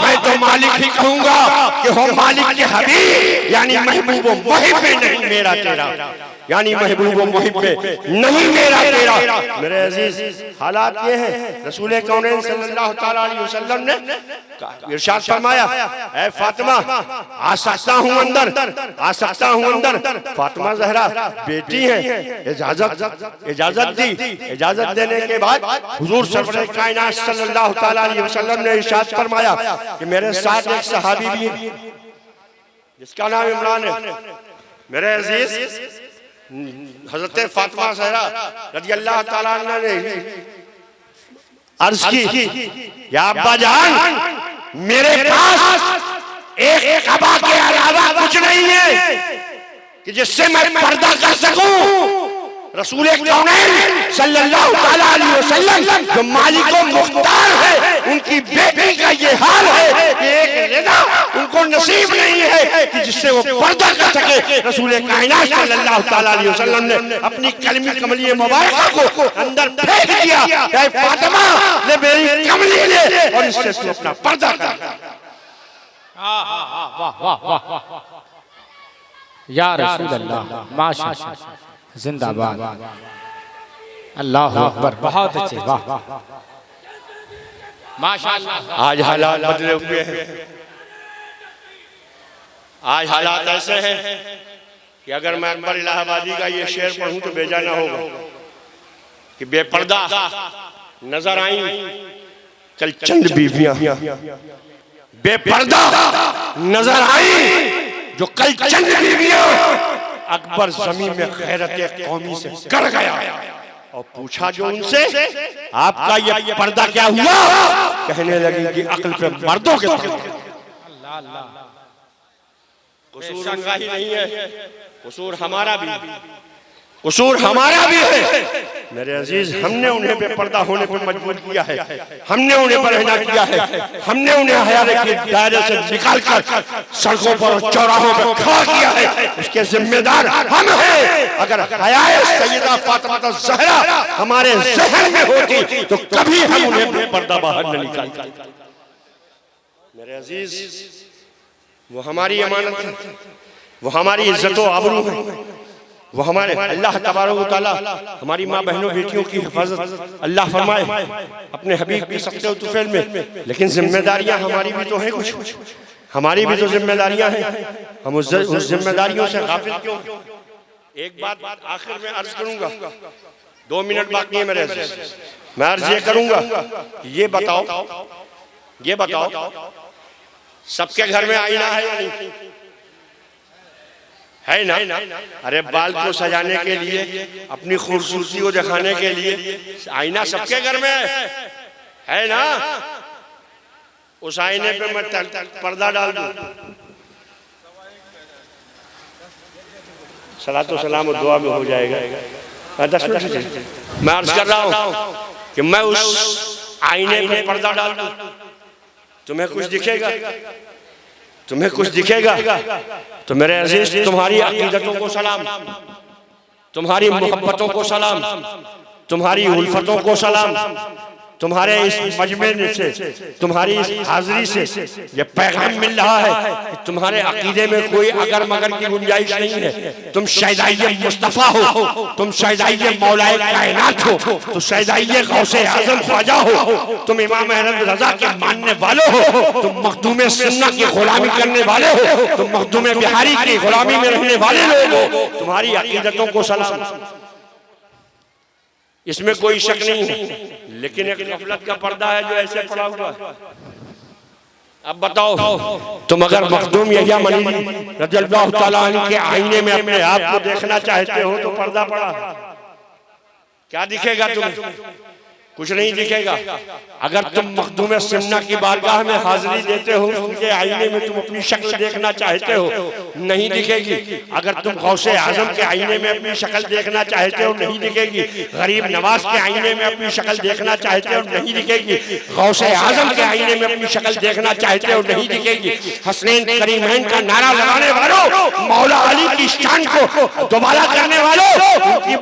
मैं तो मालिक ही कहूंगा कि हो मालिक के हबीब, यानी महबूब व मुहिब नहीं मेरा तेरा, यानी महबूब व मुहिब नहीं मेरा तेरा। मेरे अजीज, हालात ये हैं, रसूल कौनैन सल्लल्लाहु तआला अलैहि वसल्लम ने इरशाद फरमाया, ऐ फातिमा आ सकता हूँ अंदर, आ सकता हूँ अंदर। फातिमा ज़हरा बेटी हैं, इजाजत दी। इजाजत देने के बाद हुजूर सरवर कायनात सल्लल्लाहु तआला अलैहि वसल्लम ने इरशाद फरमाया कि मेरे साथ एक सहाबी भी है जिसका नाम इमरान है। मेरे अजीज, हजरत फातिमा ज़हरा रज़ी अल्लाह ताला अन्हा ने अर्ज की, या अब्बा जान, मेरे पास एक कबा के अलावा कुछ नहीं है कि जिससे मैं पर्दा कर सकूं। रसूल कौनैन सल्लल्लाहु तआला अलैहि वसल्लम जो मालिक व मुख्तार है, उनकी बेटी का ये हाल है कि एक रिदा उनको नसीब नहीं है कि जिससे वो पर्दा कर सके। रसूल कायनात सल्लल्लाहु तआला अलैहि वसल्लम ने अपनी कलमी कमली मुबारक को अंदर फेंक दिया, ऐ फातिमा ले मेरी कमली ले और इससे तू अपना पर्दा कर। वाह वाह वाह, या रसूल अल्लाह, माशाअल्लाह, जिंदाबाद, अल्लाह अकबर, बहुत अच्छे, वाह माशाअल्लाह। आज हालात बदले हुए हैं, आज हालात ऐसे हैं कि अगर मैं अकबर इलाहाबादी का ये शेर पढ़ूं तो बेजाना होगा कि बेपर्दा नजर आई कल चंद बीवियां, बेपर्दा नजर आई जो कल चंद बीवियां। अकबर जमीन में खैरत कौमी से कर गया और पूछा जो उनसे, आपका ये पर्दा क्या हुआ? कहने लगी कि अक्ल पे मर्दों के पर्दा। कसूर उनका ही नहीं है, कसूर हमारा भी, कसूर हमारा भी है। मेरे अजीज, हमने उन्हें बेपर्दा होने पर मजबूर किया है, हमने उन्हें बरहना किया है, हमने उन्हें हया के दायरे से निकालकर सड़कों पर और चौराहों पर खड़ा किया है। इसके जिम्मेदार हम हैं। अगर हयाए सैयदा फातिमा ज़हरा हमारे ज़हन में होती तो कभी हम उन्हें बेपर्दा बाहर न निकालते। मेरे अजीज, वो हमारी अमानत है, वो हमारी इज्जत व आबरू है, वो हमारे अल्लाह तबारक व तआला हमारी माँ बहनों बेटियों की हिफाजत अल्लाह फरमाए अपने हबीब की सख्ते तुफैल में। लेकिन जिम्मेदारियां हमारी भी तो हैं, कुछ हमारी भी तो जिम्मेदारियां हैं, हम उस जिम्मेदारियों से गाफिल क्यों? एक बात आखिर में अर्ज करूंगा, 2 मिनट बाकी है मेरे अजीज, मैं अर्ज ये करूंगा, ये बताओ सबके घर में आईना है या नहीं? है ना? अरे बाल को सजाने के लिए, अपनी खूबसूरती को दिखाने के लिए आईना सबके घर में है ना? उस आईने पे मैं पर्दा डाल दूं, सलातो सलाम और दुआ में हो जाएगा। 10 मिनट मैं अर्ज कर रहा हूं कि मैं उस आईने पे पर्दा डाल दूं तुम्हें कुछ दिखेगा, तुम्हें कुछ दिखेगा। तो मेरे अजीज, तुम्हारी अकीदतों को सलाम, तुम्हारी मोहब्बतों को सलाम, तुम्हारी उल्फतों को सलाम, तुम्हारे इस मजमे से, तुम्हारी इस हाजिरी से ये पैगाम मिल रहा है कि तुम्हारे अकीदे में कोई अगर मगर की गुंजाइश नहीं है। तुम शहदाई मुस्तफ़ा हो, तुम शहदाई मौलाए कायनात हो, तुम शहदाई गौसे आज़म ख्वाजा हो, तुम इमाम अहमद रज़ा के मानने वाले हो, तुम मखदूम सुन्नत की गुलामी करने वाले हो, तुम मखदूम बिहारी की गुलामी में रहने वाले लोग हो। तुम्हारी अकीदतों को सलाम, इसमें कोई शक नहीं है। लेकिन एक गफलत का पर्दा है जो ऐसे पड़ा हुआ है। अब बताओ, तुम अगर मखदूम यहिया मनी रज़ियल्लाहु ताला अन्हु के आईने में अपने आप को देखना चाहते हो तो पर्दा पड़ा, क्या दिखेगा तुम्हें? कुछ नहीं दिखेगा। अगर तुम मखदूम सुन्नत की बारगाह में हाजिरी देते हो, उनके आईने में तुम अपनी शक्ल देखना चाहते हो, नहीं दिखेगी। अगर तुम गौसे आजम के आईने में अपनी शक्ल देखना चाहते हो, नहीं दिखेगी। गरीब नवाज के आईने में अपनी शक्ल देखना चाहते हो, नहीं दिखेगी। गौसे आजम के आईने में अपनी शक्ल देखना चाहते हो, नहीं दिखेगी। हसनैन करीमैन का नारा लगाने वालों, मौला अली की शान को दोबारा करने वालों,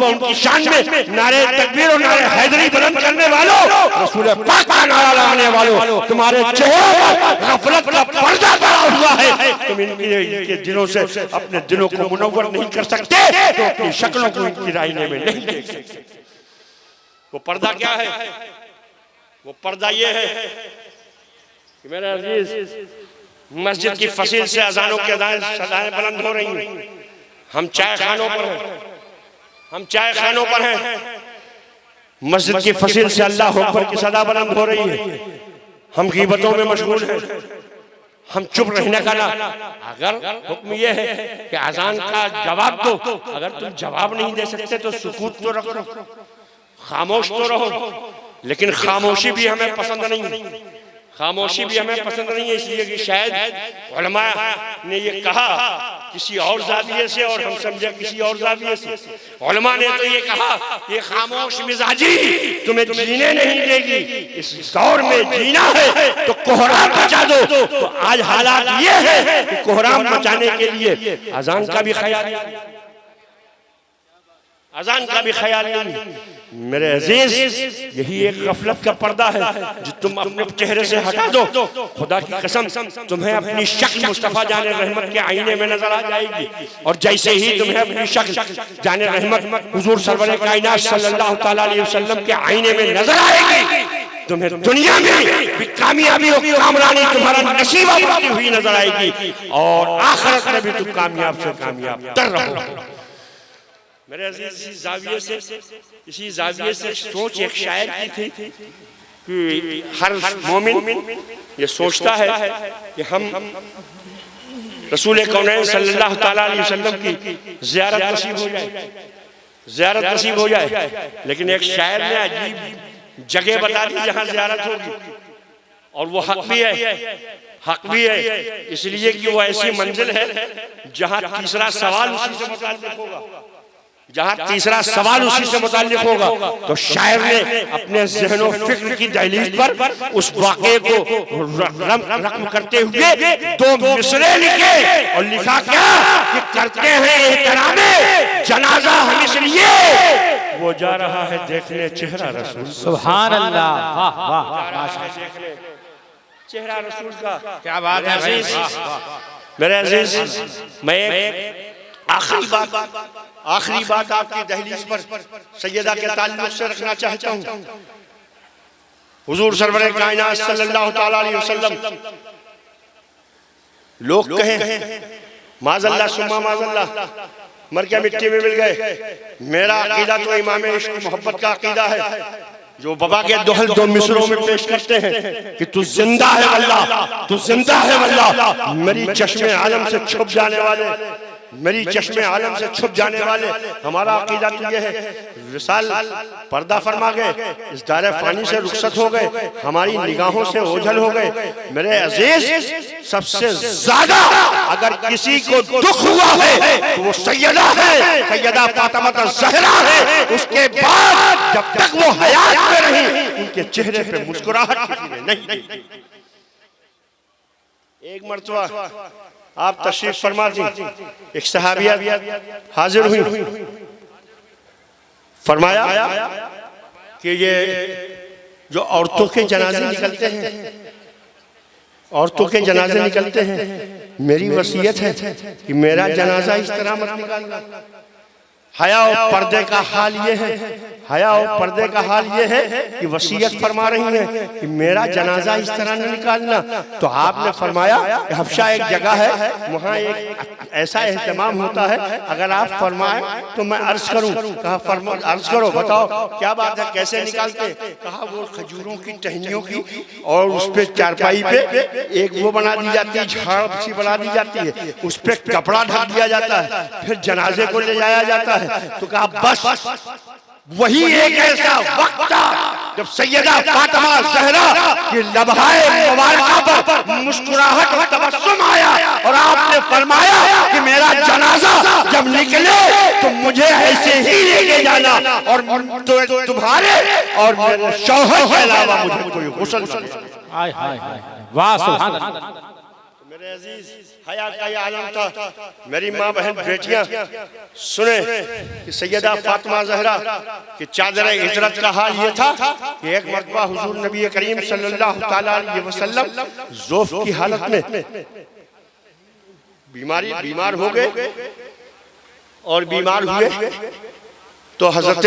उनकी शान में नारे तकबीर और नारे हैदरी बुलंद करने वालों, रसूल पाक का नारा लगाने वालों, तुम्हारे चेहरों पर गफलत का पर्दा पड़ा हुआ है। तुम इनके दिलों से अपने दिलों को मुनव्वर नहीं कर सकते, तो अपनी शक्लों को इनकी आईने में नहीं देख सकते। वो पर्दा क्या है? वो पर्दा ये है कि मेरे अजीज, मस्जिद की फसील से अजानों की सदाएं बुलंद हो रही हैं। हम चाय खानों पर हैं, हम चाय खानों पर हैं। मस्जिद की फसील से अल्लाह अकबर की सदा बुलंद हो रही है। हम गीबतों में मशगूल हैं, हम चुप रहने का ना। अगर हुक्म यह है कि अजान का जवाब दो, अगर तुम जवाब नहीं दे सकते तो सुकूत तो रखो, खामोश तो रहो। लेकिन खामोशी भी हमें पसंद नहीं, खामोशी भी हमें पसंद नहीं है। इसलिए कि शायद उलमा ने ये कहा किसी और जाविये से और हम समझे किसी और जाविये से। उलमा ने तो ये कहा, ये खामोश मिजाजी तुम्हें जीने नहीं देगी। इस दौर में जीना है तो कोहराम मचा दो। तो आज हालात ये है कि कोहराम मचाने के लिए अजान का भी ख्याल, अजान का भी ख्याल नहीं। मेरे अजीज, यही एक गफलत का पर्दा है जो तुम अपने चेहरे से हटा दो। खुदा की कसम, तुम्हें अपनी शक्ल मुस्तफा जाने रहमत के आईने में नजर आ जाएगी। और जैसे ही तुम्हें अपनी शक्ल जाने रहमत हुजूर सरवरे कायनात सल्लल्लाहु तआला अलैहि वसल्लम के आईने में नजर आएगी, तुम्हें दुनिया में भी कामयाबी और कामरानी तुम्हारा नसीबा बढ़ती हुई नजर आएगी और आखिरत में भी तुम कामयाब से कामयाब तर रहोगे। मेरे अजीज, इसी जाविये से सोच एक शायर की थी कि हर मोमिन ये सोचता है कि हम रसूल कौनैन सल्लल्लाहु तआला अलैहि वसल्लम की ज़ियारत नसीब हो जाए, ज़ियारत नसीब हो जाए। लेकिन एक शायर ने अजीब जगह बता दी जहाँ ज़ियारत होगी, और वो हक भी है, हक भी है। इसलिए कि वो ऐसी मंजिल है जहाँ तीसरा सवाल उसी से मुताल्लिक होगा, जहाँ तीसरा सवाल उसी से मुताल्लिक होगा। तो शायर ने अपने ज़हनो फिक्र की दहलीज पर उस वाक़े को रकम करते हुए दो मिसरे लिखे और लिखा क्या कि करते हैं एहतरामे जनाजा हम इसलिए, वो जा रहा है देखने चेहरा रसूल। सुभान अल्लाह, वाह वाह, चेहरा रसूल का क्या बात है भाई। मेरे अजीज, मैं आखिरी बात आपकी दहलीज पर सैयदा के ताल्लुक से रखना चाहता हूँ। हुजूर सरवरे कायनात सल्लल्लाहु तआला अलैहि वसल्लम, लोग कहें माज़ल्लाह सुम्मा माज़ल्लाह, मर के मिट्टी में मिल गए। मेरा अकीदा तो इमाम इश्क मोहब्बत का अकीदा है, जो बाबा के दोहल दो मिसरों में पेश करते हैं कि तू जिंदा है अल्लाह, तू जिंदा है अल्लाह। मेरी चश्मे आलम से छुप जाने वाले, मेरी चश्मे आलम से छुप जाने वाले, हमारा अकीदा तो यह है। विसाल पर्दा फरमा गए, इस दायरे फानी से रुखसत हो गए, हमारी निगाहों से ओझल हो गए। मेरे अजीज, सबसे ज्यादा अगर किसी को दुख हुआ है तो वो सैयदा है, सैयदा फातिमा ज़हरा है। उसके बाद जब तक वो हयात में रही, उनके चेहरे पे मुस्कुराहट किसी ने नहीं देखी। एक मरतबा आप तशरीफ फरमा थी, एक सहाबिया हाजिर हुई, फरमाया कि ये जो औरतों के जनाजे निकलते हैं, औरतों के जनाजे निकलते हैं, मेरी वसीयत है कि मेरा जनाजा इस तरह मत निकालना। हया और पर्दे का हाल ये है, हया और पर्दे का हाल ये है कि वसीयत फरमा रही है कि मेरा जनाजा इस तरह न निकालना। तो आपने फरमाया कि हफ्शा एक जगह है, वहाँ एक ऐसा एहतमाम होता है, अगर आप फरमाएं तो मैं अर्ज करूं। कहा अर्ज करो, बताओ क्या बात है, कैसे निकालते? कहा वो खजूरों की टहनियों की और उस पे चारपाई पे एक वो बना दी जाती है, झाड़ सी बना दी जाती है, उस पे कपड़ा ढक दिया जाता है, फिर जनाजे को ले जाया जाता है। तो कहा बस वही एक ऐसा वक्त था जब सैयदा फातिमा ज़हरा की लबहाए मुबारका पर मुस्कुराहट और तबस्सुम आया और आपने फरमाया कि मेरा जनाजा जब निकले तो मुझे ऐसे ही लेके जाना और तुम्हारे और मेरे शौहर के अलावा मुझे कोई गुस्ल न देना। हाय हाय हाय, वाह सुभान अल्लाह। मेरे अजीज, हया का ये आलम था। मेरी माँ बहन बेटियां सुने कि सैयदा फातिमा ज़हरा की चादर इज़्ज़त का हाल ये था कि एक मरतबा हुजूर नबी करीम सल्लल्लाहु तआला अलैहि वसल्लम ज़ौफ़ की हालत में बीमार हो गए और बीमार हुए तो हज़रत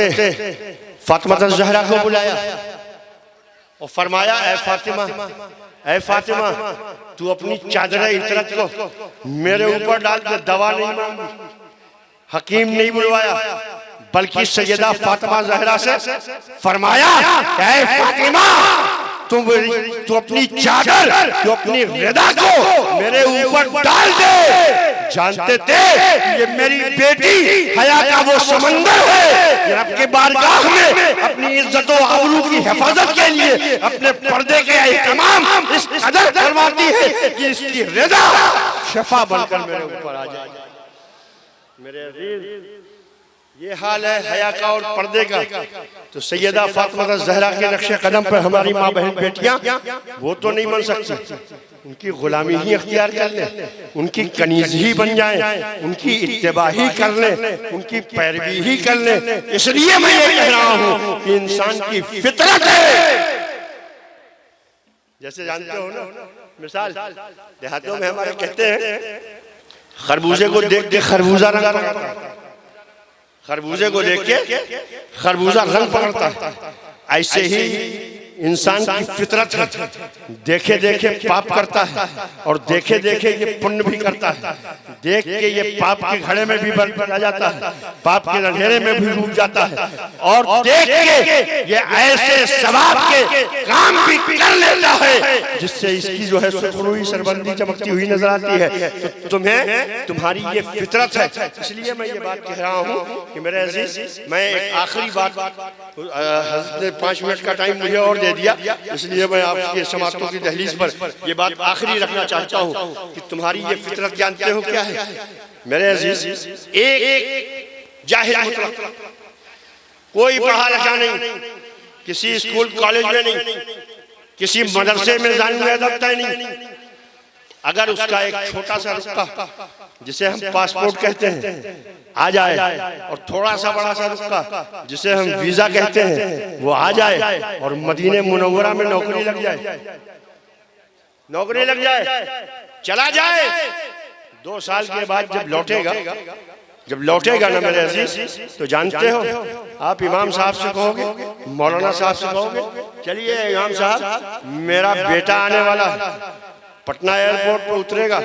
फातिमा ज़हरा को बुलाया और फरमाया, ऐ फातिमा तू अपनी चादर इतरत को मेरे ऊपर डाल दे। दवा नहीं मांगी, हकीम नहीं बुलवाया, बल्कि सैयदा फातिमा ज़हरा से फरमाया, ऐ फातिमा तू अपनी चादर, तू अपनी रिदा को मेरे ऊपर डाल दे। जानते थे ये मेरी बेटी हया का वो समंदर है, आपके बारगाह में अपनी इज्जत और आबरू की हिफाजत के लिए अपने पर्दे के एहतमाम इस कदर करवाती है कि इसकी रिदा शफा बनकर मेरे ऊपर आ जाए। मेरे अजीज, ये हाल है हया का और पर्दे का। तो सैयदा फातिमा ज़हरा के नक्शे कदम पर हमारी माँ बहन बेटियां वो तो नहीं बन सकती, उनकी गुलामी ही अख्तियार कर लें, उनकी कनीज ही बन जाएं, उनकी इत्तिबा ही कर लें, उनकी पैरवी ही कर लें। इसलिए मैं ये कह रहा हूँ कि इंसान की फितरत है। जैसे जानते हो ना, मिसाल देहातों में हमारे कहते हैं खरबूजे को देख के खरबूजा रंग पकड़ता है, खरबूजे को देख के खरबूजा रंग पकड़ता है। ऐसे ही इंसान की फितरत है, देखे देखे पाप करता है और देखे देखे ये पुण्य भी करता है। देख के ये पाप के घड़े में भी बढ़ जाता है, पाप के अंधेरे में भी डूब जाता है, और देख के ये ऐसे सवाब के काम भी कर लेता है जिससे इसकी जो है सुखरुई सरबंदी चमकती हुई नजर आती है। तो तुम्हें तुम्हारी ये फितरत है। इसलिए मैं ये बात कह रहा हूँ कि मेरे अजीज, मैं एक आखिरी बात, हज़रत ने 5 मिनट का टाइम मुझे और दिया, इसलिए मैं आपकी समातों की दहलीज पर ये बात आखिरी रखना चाहता हूँ कि तुम्हारी ये फितरत जानते हो क्या है मेरे अजीज? एक जाहिल मुतलक, कोई पढ़ा लिखा नहीं, किसी स्कूल कॉलेज में नहीं, किसी मदरसे में जाने का नहीं, अगर उसका एक छोटा सा रुक्का जिसे हम पासपोर्ट कहते हैं आ जाए और थोड़ा सा बड़ा सा रुक्का जिसे हम वीजा कहते हैं वो आ जाए और मदीने मुनव्वरा में नौकरी लग जाए, नौकरी लग जाए, चला जाए, 2 साल के बाद जब लौटेगा ना मेरे अजीज, तो जानते हो आप इमाम साहब से कहोगे, मौलाना साहब से कहोगे, चलिए इमाम साहब मेरा बेटा आने वाला है, पटना एयरपोर्ट पर उतरेगा,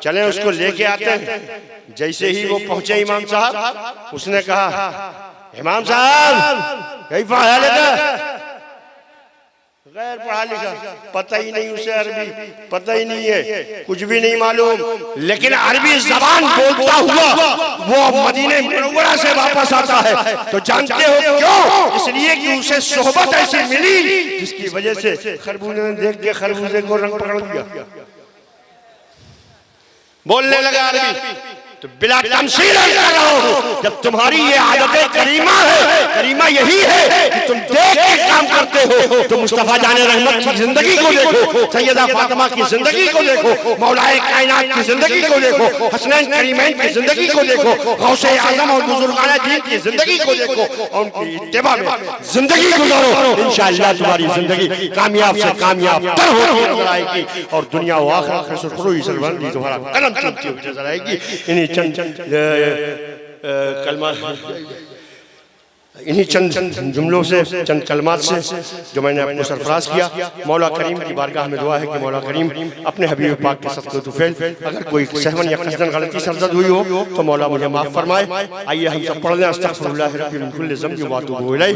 चलें उसको लेके आते हैं। जैसे ही वो पहुंचे इमाम साहब, उसने कहा, इमाम साहब कैसा हाल है? गैर पढ़ा लिखा, पता ही नहीं उसे अरबी, पता ही नहीं है, कुछ भी नहीं मालूम, लेकिन अरबी जबान बोलता हुआ वो मदीने मुनव्वरा से वापस आता है। तो जानते हो क्यों? इसलिए कि उसे सोहबत ऐसी मिली जिसकी वजह से खरबूजे ने देख के खरबूजे को रंग पकड़ दिया, बोलने लगा अरबी, तो बिला तमसील अर्ज कर रहा हूं, जब तुम्हारी ये आदत करीमा है, करीमा यही है कि तुम देख के काम करते हो, तो मुस्तफा जाने रहमत की जिंदगी को देखो, सैयदा फातिमा की जिंदगी को देखो, मौलाए कायनात की जिंदगी को देखो, हसनैन करीमैन की जिंदगी को देखो, गौसे आजम और बुजुर्गाने दीन की जिंदगी को देखो और उनकी इत्तिबा में जिंदगी गुजारो। इंशाअल्लाह तुम्हारी जिंदगी कामयाब से कामयाब तर होती नजर आएगी और दुनिया व आखिरत में सुरखरुई सरबंदी तुम्हारा कदम चलती हुई नजर आएगी। इन्हीं चंद कलमा, इन्हीं चंद जुमलों से, चंद कलमात से जो मैंने आपको सरफराज किया, मौला करीम की बारगाह में दुआ है कि मौला करीम अपने हबीब पाक के सदक़े तुफ़ैल अगर कोई सहवन या कसदन गलती सरजद हुई हो तो मौला मुझे माफ़ फरमाए। आइए हम सब पढ़ लें अस्तग़फिरुल्लाह रब्बी मिन कुल्लि ज़ंबिन व अतूबु इलैह।